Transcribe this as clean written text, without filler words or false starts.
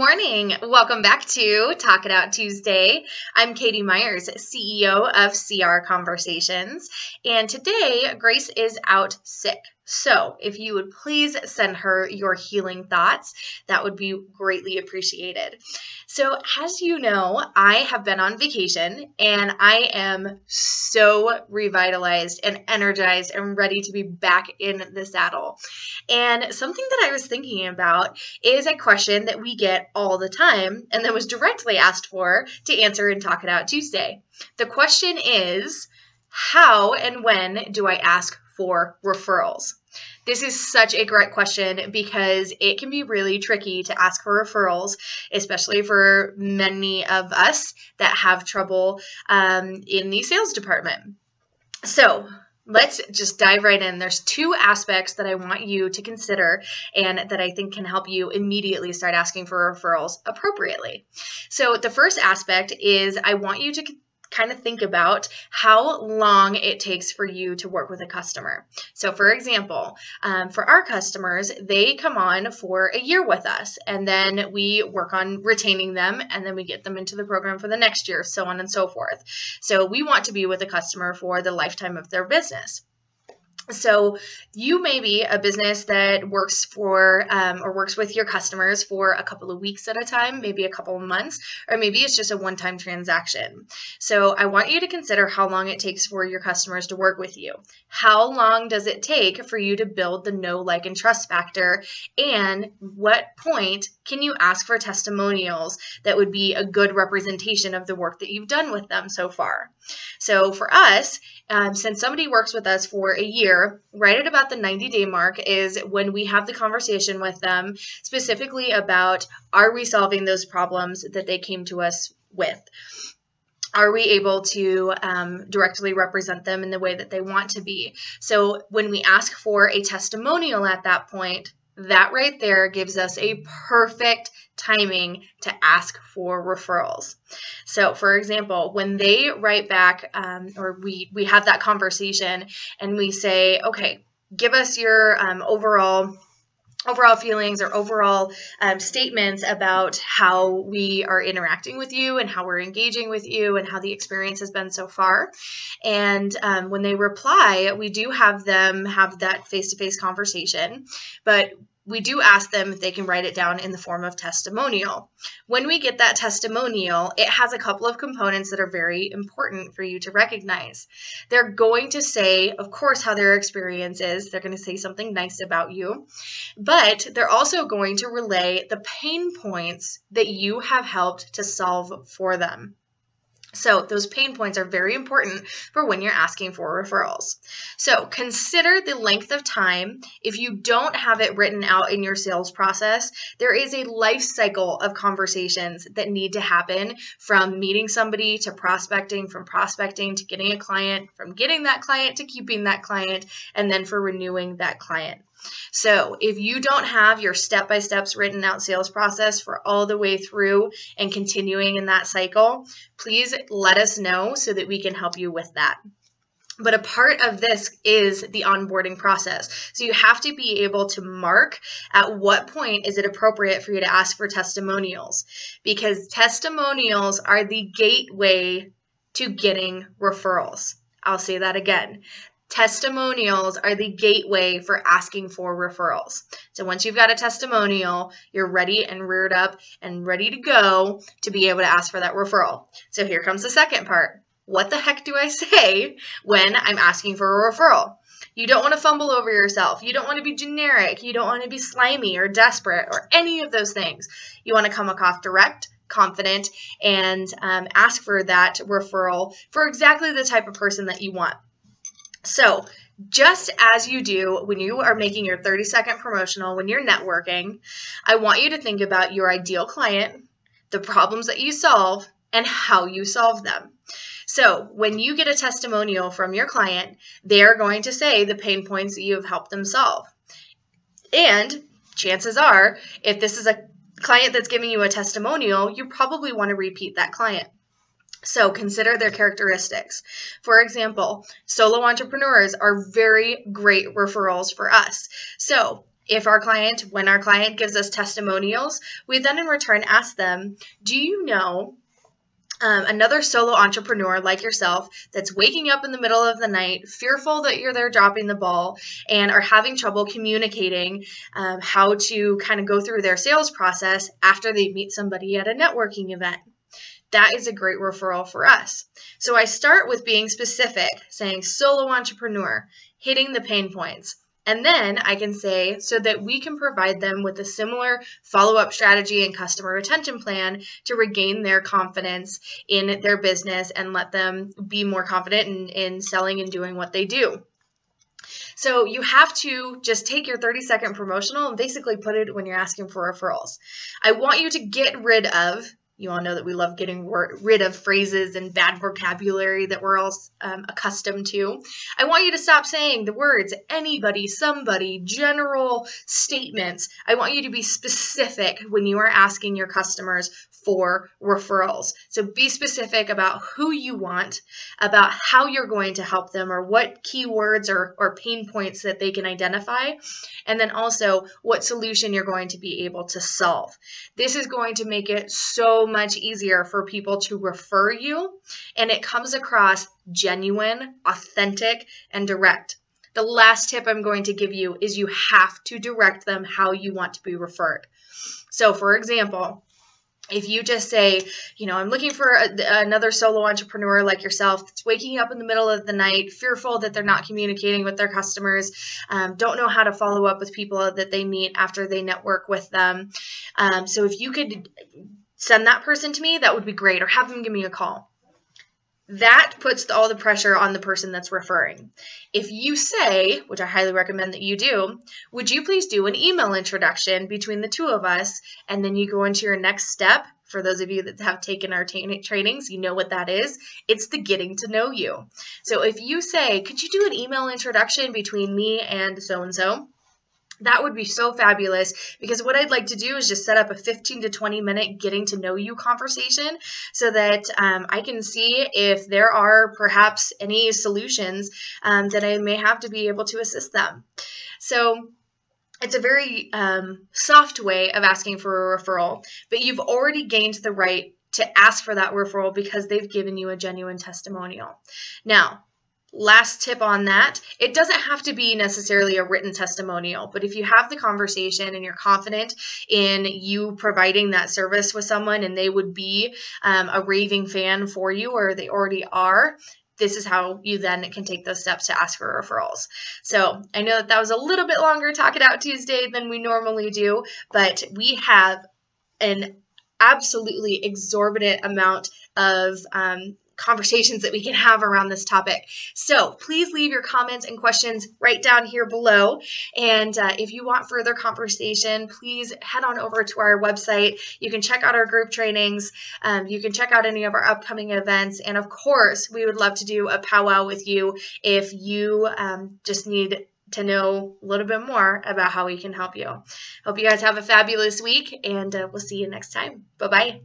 morning. Welcome back to Talk It Out Tuesday. I'm Katie Myers, CEO of CR Conversations, and today Grace is out sick. So if you would please send her your healing thoughts, that would be greatly appreciated. So as you know, I have been on vacation and I am so revitalized and energized and ready to be back in the saddle. And something that I was thinking about is a question that we get all the time and that was directly asked for to answer in Talk It Out Tuesday. The question is, how and when do I ask for referrals? This is such a great question because it can be really tricky to ask for referrals, especially for many of us that have trouble in the sales department. So let's just dive right in. There's two aspects that I want you to consider and that I think can help you immediately start asking for referrals appropriately. So the first aspect is I want you to kind of think about how long it takes for you to work with a customer. So for example, for our customers, they come on for a year with us and then we work on retaining them and then we get them into the program for the next year, so on and so forth. So we want to be with a customer for the lifetime of their business. So you may be a business that works for or works with your customers for a couple of weeks at a time, maybe a couple of months, or maybe it's just a one-time transaction. So I want you to consider how long it takes for your customers to work with you. How long does it take for you to build the know, like, and trust factor? And what point can you ask for testimonials that would be a good representation of the work that you've done with them so far? So for us, since somebody works with us for a year, right at about the 90-day mark is when we have the conversation with them specifically about, are we solving those problems that they came to us with? Are we able to directly represent them in the way that they want to be? So when we ask for a testimonial at that point, that right there gives us a perfect timing to ask for referrals. So for example, when they write back or we have that conversation and we say, okay, give us your overall feelings or overall statements about how we are interacting with you and how we're engaging with you and how the experience has been so far. And when they reply, we do have them have that face-to-face conversation, but we do ask them if they can write it down in the form of testimonial. When we get that testimonial, it has a couple of components that are very important for you to recognize. They're going to say, of course, how their experience is. They're going to say something nice about you, but they're also going to relay the pain points that you have helped to solve for them. So those pain points are very important for when you're asking for referrals. So consider the length of time. If you don't have it written out in your sales process, there is a life cycle of conversations that need to happen from meeting somebody to prospecting, from prospecting to getting a client, from getting that client to keeping that client, and then for renewing that client. So if you don't have your step-by-steps written out sales process for all the way through and continuing in that cycle, please let us know so that we can help you with that. But a part of this is the onboarding process. So you have to be able to mark at what point is it appropriate for you to ask for testimonials, because testimonials are the gateway to getting referrals. I'll say that again. Testimonials are the gateway for asking for referrals. So once you've got a testimonial, you're ready and reared up and ready to go to be able to ask for that referral. So here comes the second part. What the heck do I say when I'm asking for a referral? You don't want to fumble over yourself. You don't want to be generic. You don't want to be slimy or desperate or any of those things. You want to come off direct, confident, and ask for that referral for exactly the type of person that you want. So just as you do when you are making your 30-second promotional, when you're networking, I want you to think about your ideal client, the problems that you solve, and how you solve them. So when you get a testimonial from your client, they're going to say the pain points that you have helped them solve. And chances are, if this is a client that's giving you a testimonial, you probably want to repeat that client. So consider their characteristics. For example, solo entrepreneurs are very great referrals for us. So When our client gives us testimonials, we then in return ask them, do you know another solo entrepreneur like yourself that's waking up in the middle of the night, fearful that you're there dropping the ball, and are having trouble communicating how to kind of go through their sales process after they meet somebody at a networking event? That is a great referral for us. So I start with being specific, saying solo entrepreneur, hitting the pain points. And then I can say, so that we can provide them with a similar follow-up strategy and customer retention plan to regain their confidence in their business and let them be more confident in selling and doing what they do. So you have to just take your 30-second promotional and basically put it when you're asking for referrals. I want you to get rid of, you all know that we love getting rid of phrases and bad vocabulary that we're all accustomed to. I want you to stop saying the words anybody, somebody, general statements. I want you to be specific when you are asking your customers for referrals. So be specific about who you want, about how you're going to help them, or what keywords or pain points that they can identify, and then also what solution you're going to be able to solve. This is going to make it so much easier for people to refer you, and it comes across genuine, authentic, and direct. The last tip I'm going to give you is you have to direct them how you want to be referred. So for example, if you just say, I'm looking for another solo entrepreneur like yourself that's waking up in the middle of the night, fearful that they're not communicating with their customers, don't know how to follow up with people that they meet after they network with them. So if you could send that person to me, that would be great, or have them give me a call. That puts all the pressure on the person that's referring. If you say, which I highly recommend that you do, would you please do an email introduction between the two of us, and then you go into your next step. For those of you that have taken our trainings, you know what that is. It's the getting to know you. So if you say, could you do an email introduction between me and so-and-so? That would be so fabulous, because what I'd like to do is just set up a 15 to 20 minute getting to know you conversation so that I can see if there are perhaps any solutions that I may have to be able to assist them. So it's a very soft way of asking for a referral, but you've already gained the right to ask for that referral because they've given you a genuine testimonial. Now, last tip on that, it doesn't have to be necessarily a written testimonial, but if you have the conversation and you're confident in you providing that service with someone and they would be a raving fan for you, or they already are, this is how you then can take those steps to ask for referrals. So I know that was a little bit longer Talk It Out Tuesday than we normally do, but we have an absolutely exorbitant amount of conversations that we can have around this topic. So please leave your comments and questions right down here below. And if you want further conversation, please head on over to our website. You can check out our group trainings. You can check out any of our upcoming events. And of course, we would love to do a powwow with you if you just need to know a little bit more about how we can help you. Hope you guys have a fabulous week, and we'll see you next time. Bye-bye.